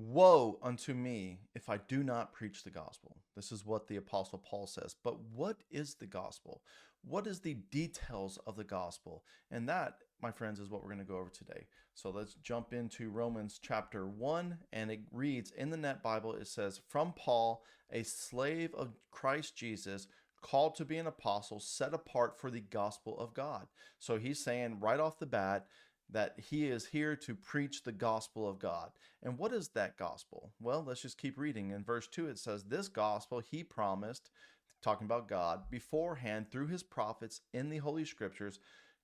Woe unto me if I do not preach the gospel. This is what the Apostle Paul says. But what is the gospel? What is the details of the gospel? And that, my friends, is what we're going to go over today. So let's jump into Romans chapter 1, and it reads in the Net Bible, it says, "From Paul, a slave of Christ Jesus, called to be an apostle, set apart for the gospel of God." So he's saying right off the bat that he is here to preach the gospel of God. And what is that gospel? Well, let's just keep reading. In verse 2, it says, "This gospel he promised," talking about God, "beforehand through his prophets in the Holy Scriptures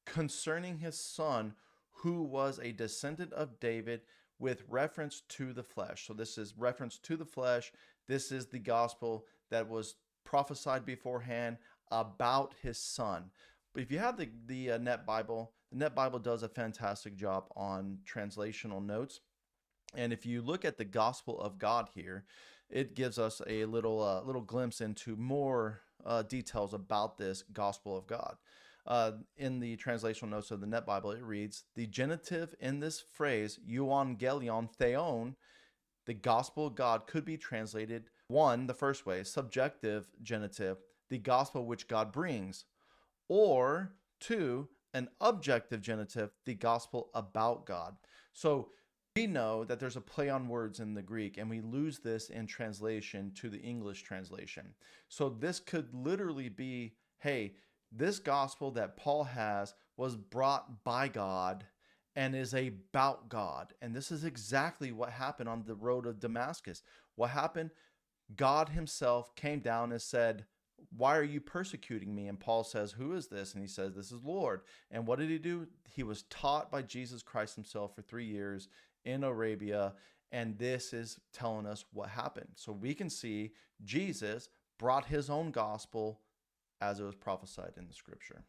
concerning his Son, who was a descendant of David with reference to the flesh." So this is reference to the flesh. This is the gospel that was prophesied beforehand about his Son. But if you have the Net Bible, the Net Bible does a fantastic job on translational notes. And if you look at the gospel of God here, it gives us a little glimpse into more details about this gospel of God. In the translational notes of the Net Bible, it reads, "The genitive in this phrase, euangelion theon," the gospel of God, could be translated, one, the first way, subjective genitive, the gospel which God brings, or two, an objective genitive, the gospel about God. So we know that there's a play on words in the Greek, and we lose this in translation to the English translation. So this could literally be, hey, this gospel that Paul has was brought by God and is about God. And this is exactly what happened on the road of Damascus. What happened? God himself came down and said, "Why are you persecuting me?" And Paul says, "Who is this?" And he says, "This is Lord." And what did he do? He was taught by Jesus Christ himself for 3 years in Arabia. And this is telling us what happened. So we can see Jesus brought his own gospel as it was prophesied in the scripture.